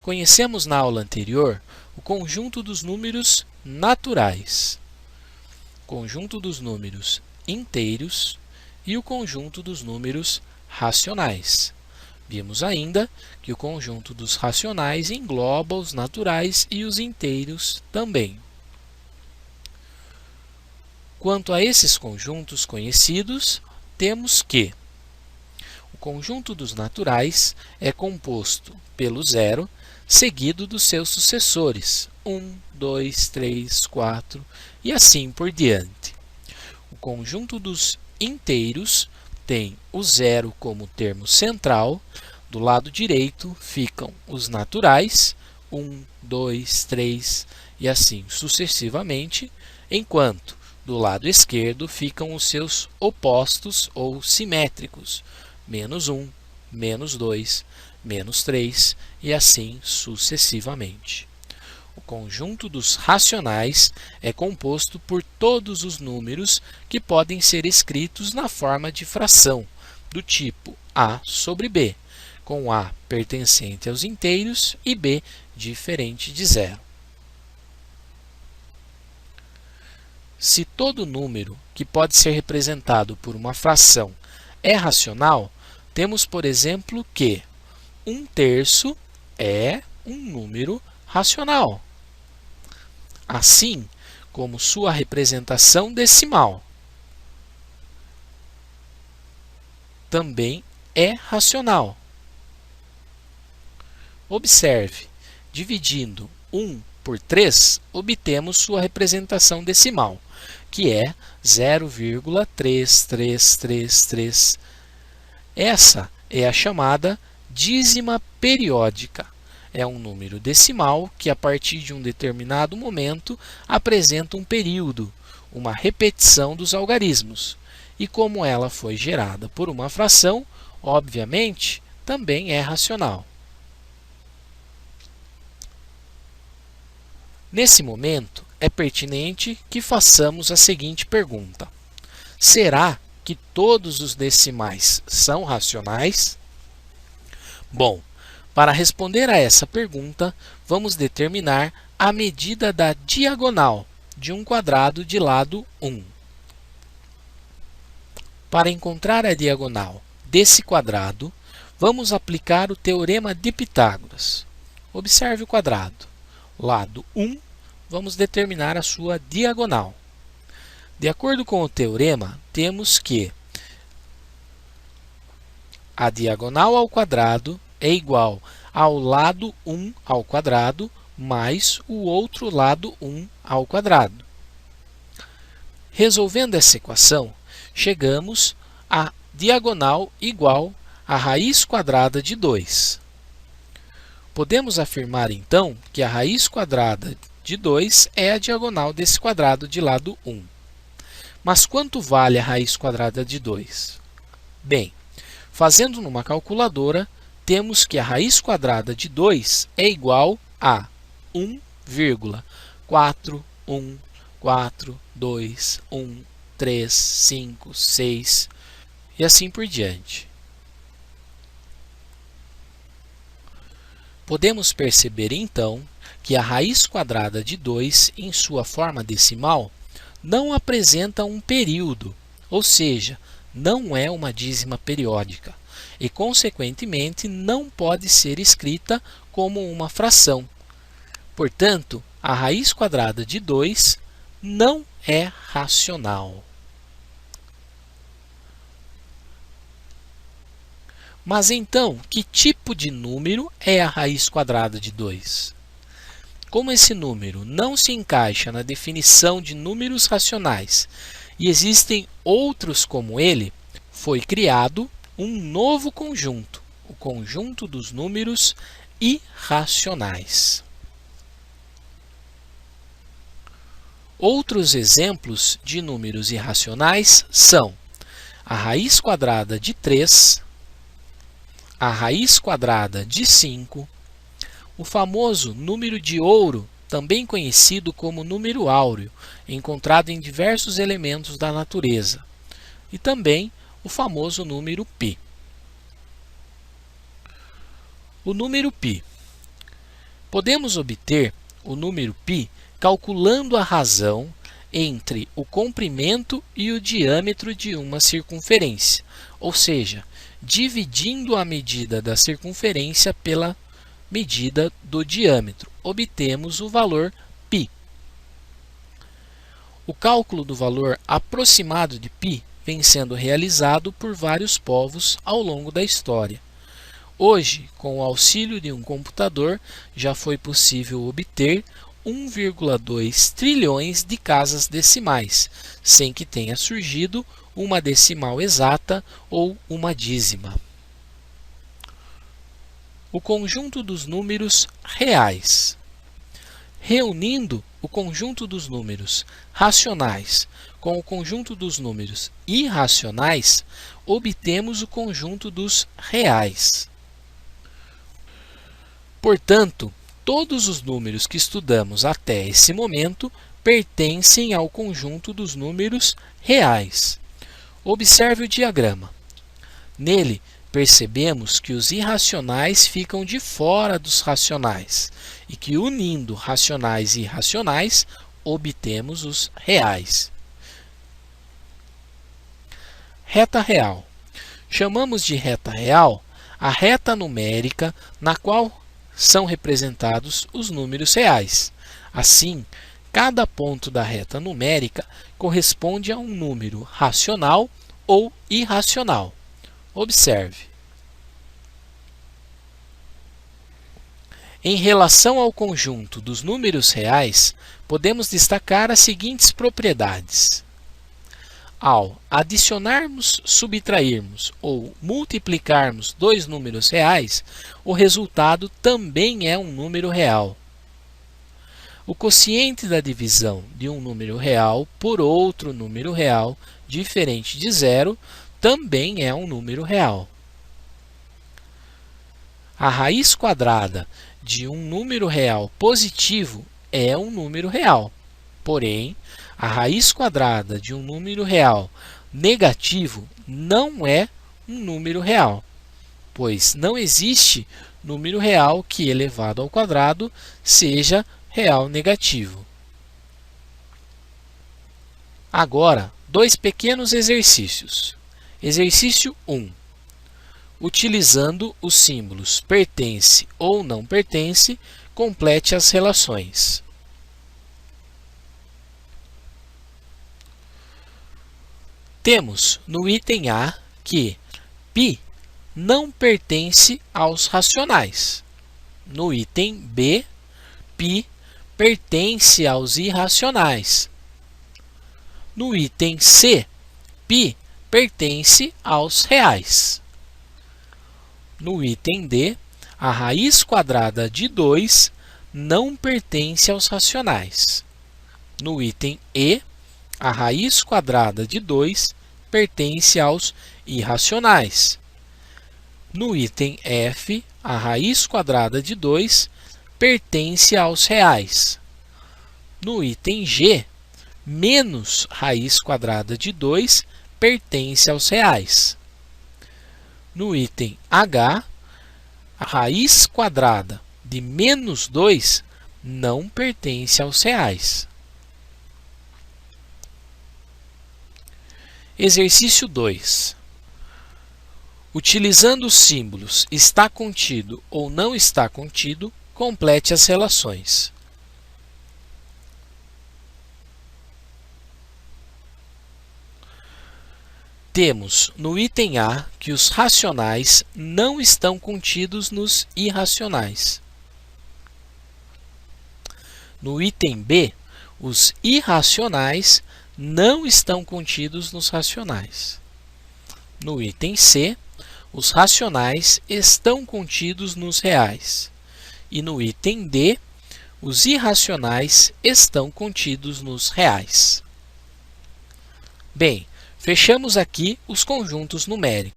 Conhecemos na aula anterior o conjunto dos números naturais, o conjunto dos números inteiros e o conjunto dos números racionais. Vimos ainda que o conjunto dos racionais engloba os naturais e os inteiros também. Quanto a esses conjuntos conhecidos, temos que o conjunto dos naturais é composto pelo zero, seguido dos seus sucessores, 1, 2, 3, 4 e assim por diante. O conjunto dos inteiros tem o zero como termo central. Do lado direito ficam os naturais, 1, 2, 3 e assim sucessivamente, enquanto do lado esquerdo ficam os seus opostos ou simétricos, menos 1, menos 2, menos 3 e assim sucessivamente. O conjunto dos racionais é composto por todos os números que podem ser escritos na forma de fração, do tipo A sobre B, com A pertencente aos inteiros e B diferente de zero. Se todo número que pode ser representado por uma fração é racional, temos, por exemplo, que 1/3 é um número racional, assim como sua representação decimal também é racional. Observe, dividindo 1 por 3, obtemos sua representação decimal, que é 0,3333. Essa é a chamada dízima periódica. É um número decimal que, a partir de um determinado momento, apresenta um período, uma repetição dos algarismos. E como ela foi gerada por uma fração, obviamente, também é racional. Nesse momento, é pertinente que façamos a seguinte pergunta: será que todos os decimais são racionais? Bom, para responder a essa pergunta, vamos determinar a medida da diagonal de um quadrado de lado 1. Para encontrar a diagonal desse quadrado, vamos aplicar o teorema de Pitágoras. Observe o quadrado. Lado 1, vamos determinar a sua diagonal. De acordo com o teorema, temos que a diagonal ao quadrado é igual ao lado 1 ao quadrado mais o outro lado 1 ao quadrado. Resolvendo essa equação, chegamos à diagonal igual à raiz quadrada de 2. Podemos afirmar, então, que a raiz quadrada de 2 é a diagonal desse quadrado de lado 1. Mas quanto vale a raiz quadrada de 2? Bem, fazendo numa calculadora, temos que a raiz quadrada de 2 é igual a 1,4142135 e assim por diante. Podemos perceber, então, que a raiz quadrada de 2, em sua forma decimal, não apresenta um período, ou seja, não é uma dízima periódica e, consequentemente, não pode ser escrita como uma fração. Portanto, a raiz quadrada de 2 não é racional. Mas então, que tipo de número é a raiz quadrada de 2? Como esse número não se encaixa na definição de números racionais e existem outros como ele, foi criado um novo conjunto, o conjunto dos números irracionais. Outros exemplos de números irracionais são a raiz quadrada de 3, a raiz quadrada de 5, o famoso número de ouro, também conhecido como número áureo, encontrado em diversos elementos da natureza, e também o famoso número π. O número π Podemos obter o número π calculando a razão entre o comprimento e o diâmetro de uma circunferência, ou seja, dividindo a medida da circunferência pela medida do diâmetro, obtemos o valor π. O cálculo do valor aproximado de π vem sendo realizado por vários povos ao longo da história. Hoje, com o auxílio de um computador, já foi possível obter 1,2 trilhões de casas decimais, sem que tenha surgido uma decimal exata ou uma dízima. O conjunto dos números reais. Reunindo o conjunto dos números racionais com o conjunto dos números irracionais, obtemos o conjunto dos reais. Portanto, todos os números que estudamos até esse momento pertencem ao conjunto dos números reais. Observe o diagrama. Nele, percebemos que os irracionais ficam de fora dos racionais e que, unindo racionais e irracionais, obtemos os reais. Reta real. Chamamos de reta real a reta numérica na qual são representados os números reais. Assim, cada ponto da reta numérica corresponde a um número racional ou irracional. Observe. Em relação ao conjunto dos números reais, podemos destacar as seguintes propriedades. Ao adicionarmos, subtrairmos ou multiplicarmos dois números reais, o resultado também é um número real. O quociente da divisão de um número real por outro número real diferente de zero também é um número real. A raiz quadrada de um número real positivo é um número real. Porém, a raiz quadrada de um número real negativo não é um número real, pois não existe número real que, elevado ao quadrado, seja real negativo. Agora, dois pequenos exercícios. Exercício 1. Utilizando os símbolos pertence ou não pertence, complete as relações. Temos no item A que π não pertence aos racionais. No item B, π pertence aos irracionais. No item C, π pertence aos reais. No item D, a raiz quadrada de 2 não pertence aos racionais. No item E, a raiz quadrada de 2 pertence aos irracionais. No item F, a raiz quadrada de 2 pertence aos reais. No item G, menos raiz quadrada de 2 pertence aos reais. No item H, a raiz quadrada de menos 2 não pertence aos reais. Exercício 2. Utilizando os símbolos está contido ou não está contido, complete as relações. Temos no item A que os racionais não estão contidos nos irracionais. No item B, os irracionais não estão contidos nos racionais. No item C, os racionais estão contidos nos reais. E no item D, os irracionais estão contidos nos reais. Bem, fechamos aqui os conjuntos numéricos.